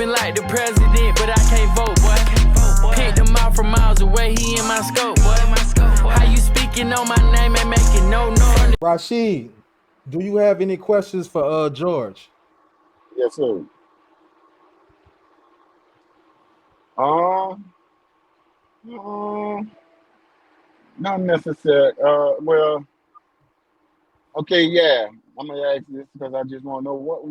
feeling like the president, but I can't vote, boy. Picked him out from miles away, he in my scope, boy. How you speaking on my name and making no noise? Rashid, do you have any questions for George? Yes, sir. Um, um, not necessary. Well, okay, yeah. I'm gonna ask this because I just want to know what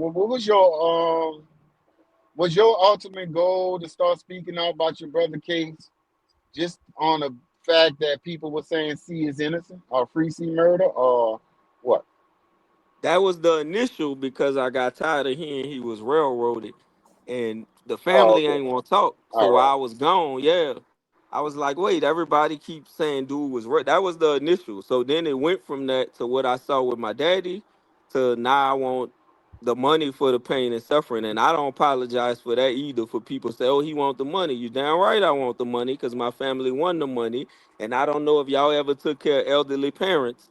was your ultimate goal to start speaking out about your brother case, just on the fact that people were saying C is innocent or free C murder or what? That was the initial because I got tired of hearing he was railroaded, and the Oh, family okay. ain't want to talk. So All while right. I was gone, yeah, I was like, wait, everybody keeps saying dude was right. That was the initial. So then it went from that to what I saw with my daddy to now I want the money for the pain and suffering, and I don't apologize for that either. For people say, oh, he want the money. You damn right I want the money because my family won the money, and I don't know if y'all ever took care of elderly parents,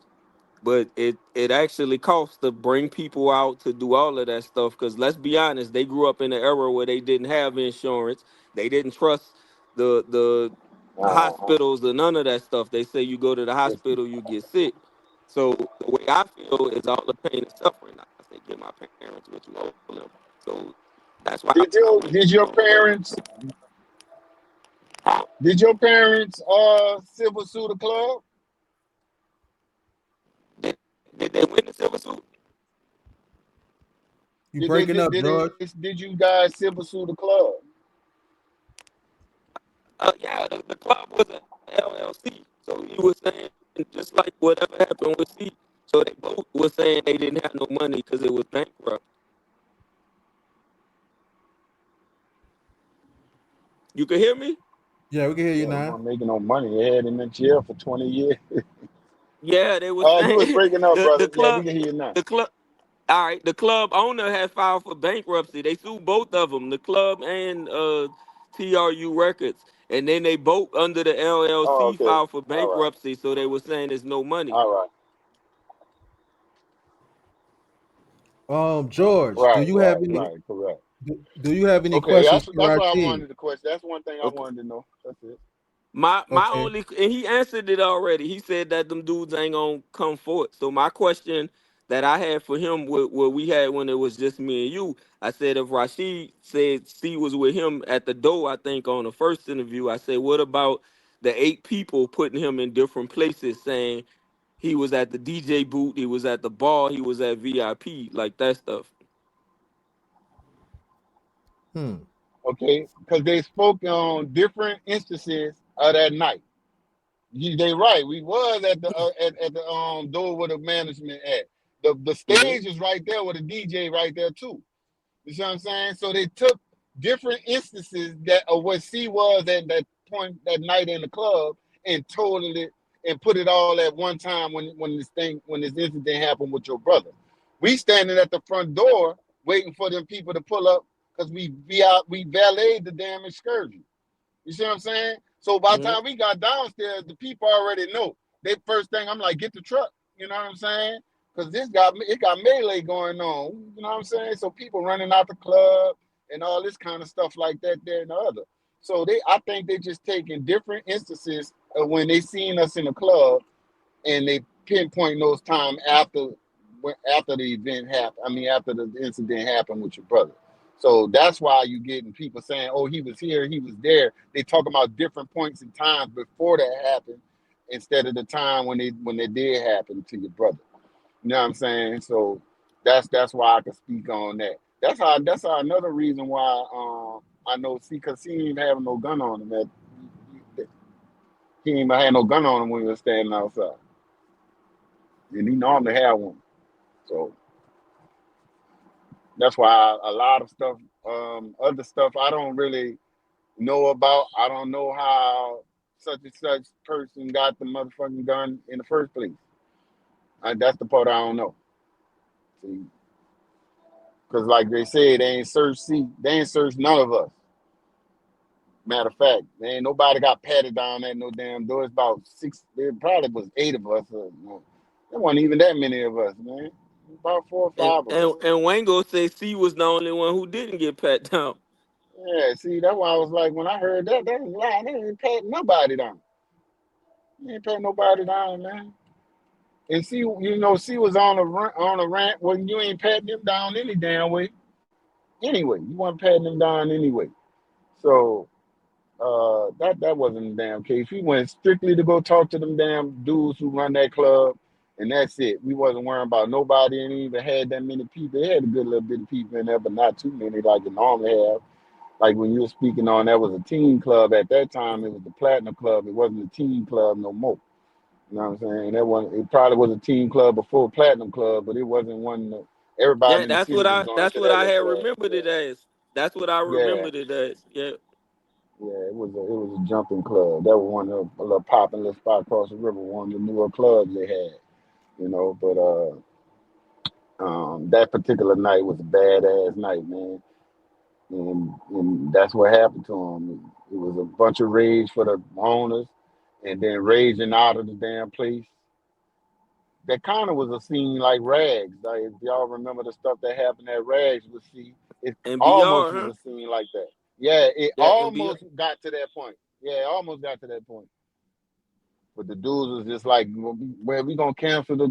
but it actually costs to bring people out to do all of that stuff, because let's be honest, they grew up in an era where they didn't have insurance. They didn't trust the Uh-huh. hospitals or none of that stuff. They say you go to the Yes. hospital, you get sick. So the way I feel is all the pain and suffering, I say give my parents what you owe them. So that's why Did I your went did your parents did your parents civil sue the club? did, did they win the civil suit. You breaking up, George? Did you guys civil sue the club? Yeah, the club was an LLC. So he was saying, just like whatever happened with C, so they both were saying they didn't have no money because it was bankrupt. You can hear me? Yeah, we can hear you Yeah, they now. weren't making no money. They had him in jail for 20 years. Yeah, they were You was saying breaking up, the brother. Yeah, we club, can hear you now. the club. All right, the club owner had filed for bankruptcy. They sued both of them, the club and TRU Records, and then they both under the Oh, LLC okay. filed for All right. bankruptcy. So they were saying there's no money. All right. George, Right, right, right. Correct. do you have any Okay, questions for that's what I Rashid? wanted to question. That's one thing I Okay. wanted to know. That's it. My Okay. only, and he answered it already. He said that them dudes ain't gonna come forth. So my question that I had for him, what we had when it was just me and you, I said if Rashid said C was with him at the door, I think on the first interview, I said what about the 8 people putting him in different places, saying he was at the DJ booth, he was at the bar, he was at VIP, like that stuff. Hmm. Okay, because they spoke on different instances of that night. They right. We was at the at the door with the management at. The Hmm. stage is right there with a DJ right there too. You see what I'm saying? So they took different instances that of what C was at that point that night in the club and totaled it and put it all at one time when this incident happened with your brother. We standing at the front door waiting for them people to pull up because we valeted the damn excursion. You see what I'm saying? So by the Hmm. time we got downstairs, the people already know. They first thing I'm like, get the truck. You know what I'm saying? Because it got melee going on. You know what I'm saying? So people running out the club and all this kind of stuff like that, there and the other. So I think they just taking different instances of when they seen us in the club and they pinpoint those time after the event happened. I mean, after the incident happened with your brother. So that's why you getting people saying, "Oh, he was here, he was there." They talk about different points in time before that happened, instead of the time when it did happen to your brother. You know what I'm saying? So that's why I can speak on that. That's how another reason why I know see because he ain't having no gun on him. He ain't even had no gun on him when he was standing outside, and he normally have one. So that's why a lot of stuff, other stuff, I don't really know about. I don't know how such and such person got the motherfucking gun in the first place. That's the part I don't know. See, because like they said, they ain't searched none of us. Matter of fact, they ain't nobody got patted down at no damn door. It's about six. There probably was 8 of us. No, there wasn't even that many of us, man. About four or And five of us. and and Wango said C was the only one who didn't get pat down. Yeah, see, that's why I was like, when I heard that, that was lying. They ain't patting nobody down. They ain't patting nobody down, man. And see, C was on a rant when you ain't patting them down any damn way. Anyway, you weren't patting them down anyway. So that wasn't a damn case. We went strictly to go talk to them damn dudes who run that club, and that's it. We wasn't worrying about nobody, and even had that many people. They had a good little bit of people in there, but not too many like it normally have. Like when you were speaking on, that was a teen club at that time. It was the Platinum Club. It wasn't a teen club no more. You know what I'm saying? That one, it probably was a teen club before Platinum Club, but it wasn't one that Yeah, everybody in the city was going that's to what that I little had club. remembered it as. That's what I Yeah, remembered it as. Yeah. yeah. It was a jumping club. That was one of a little popping little spot across the river, one of the newer clubs they had. But that particular night was a badass night, man. And that's what happened to them. It was a bunch of rage for the owners, and then raging out of the damn place. That kind of was a scene like Rags. Like if y'all remember the stuff that happened at Rags, we see it And almost BR, was huh? a scene like that. Yeah, it Yeah, and BR. almost got to that point. Yeah, it almost got to that point. But the dudes was just like, well, we gonna cancel the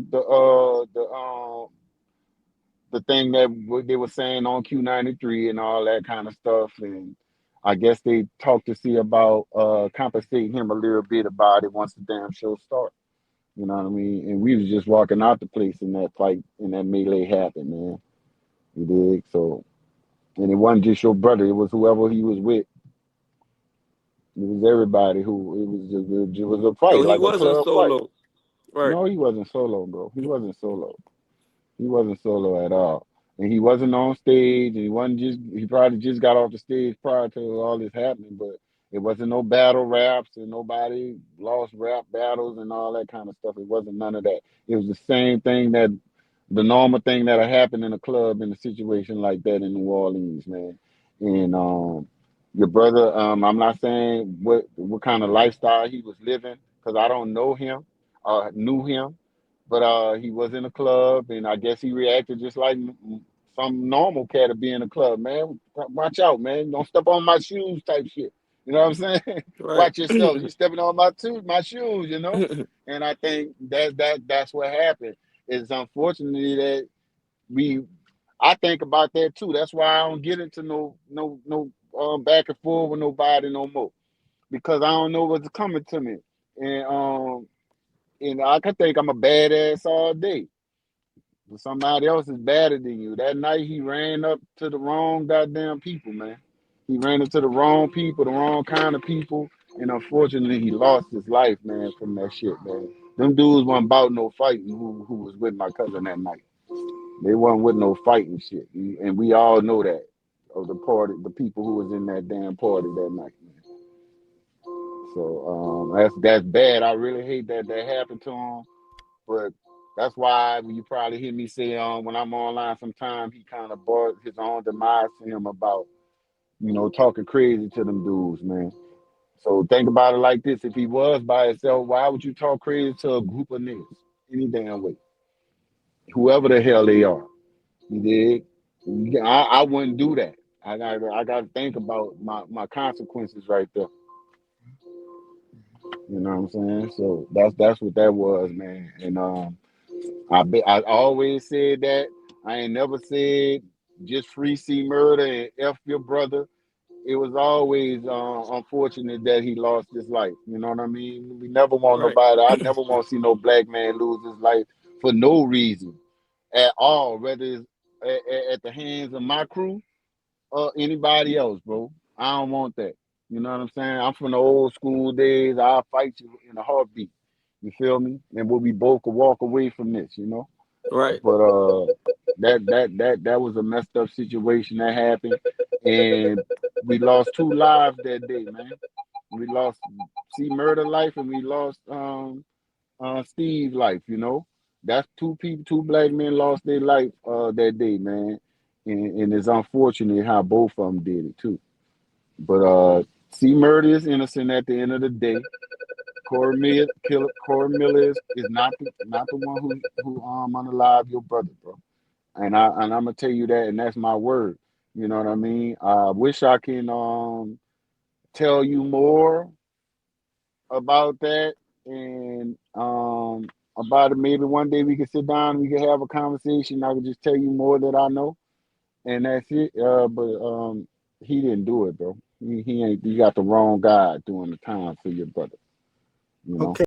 thing that they were saying on Q93 and all that kind of stuff. And I guess they talked to see about compensating him a little bit about it once the damn show started. You know what I mean? And we was just walking out the place in that fight and that melee happened, man. You dig? So, and it wasn't just your brother; it was whoever he was with. It was everybody who. It was a So fight, he like a wasn't club fight. solo. Right. No, he wasn't solo, bro. He wasn't solo. He wasn't solo at all. And he wasn't on stage, and he wasn't just, he probably just got off the stage prior to all this happening, but it wasn't no battle raps, and nobody lost rap battles and all that kind of stuff. It wasn't none of that. It was the same thing that the normal thing that'll happen in a club in a situation like that in New Orleans, man. And your brother, I'm not saying what kind of lifestyle he was living, because I don't know him, knew him, but he was in a club, and I guess he reacted just like some normal cat to be in a club. Man, watch out, man! Don't step on my shoes, type shit. You know what I'm saying? Right. Watch yourself. You stepping on my shoes. And I think that's what happened. It's unfortunately that we. I think about that too. That's why I don't get into no back and forth with nobody no more, because I don't know what's coming to me. And I can think I'm a badass all day, but somebody else is badder than you. That night he ran up to the wrong goddamn people, man. He ran into the wrong people, the wrong kind of people, and unfortunately he lost his life, man, from that shit, man. Them dudes wasn't about no fighting. Who was with my cousin that night? They wasn't with no fighting shit, and we all know that of the party, the people who was in that damn party that night, man. So that's bad. I really hate that happened to him. But that's why you probably hear me say when I'm online sometimes he kind of brought his own demise to him about, talking crazy to them dudes, man. So think about it like this. If he was by himself, why would you talk crazy to a group of niggas? Any damn way. Whoever the hell they are. You dig? I wouldn't do that. I gotta think about my consequences right there. You know what I'm saying? So that's what that was, man. And I always said that. I ain't never said just free C murder and F your brother. It was always unfortunate that he lost his life. You know what I mean? We never want Right. nobody. I never want to see no black man lose his life for no reason at all, whether it's at the hands of my crew or anybody else, bro. I don't want that. You know what I'm saying? I'm from the old school days. I'll fight you in a heartbeat. You feel me? And we'll be both could walk away from this. Right. But that was a messed up situation that happened, and we lost two lives that day, man. We lost C murder life, and we lost Steve life. That's two people, two black men lost their life that day, man. And it's unfortunate how both of them did it too. But C murder is innocent at the end of the day. Corey Miller is not the one who unalive your brother, bro. And I'm gonna tell you that, and that's my word. You know what I mean? I wish I can tell you more about that and about it. Maybe one day we can sit down and we can have a conversation. I can just tell you more that I know, and that's it. But he didn't do it, bro. He ain't. You got the wrong guy doing the time for your brother. You know. Okay.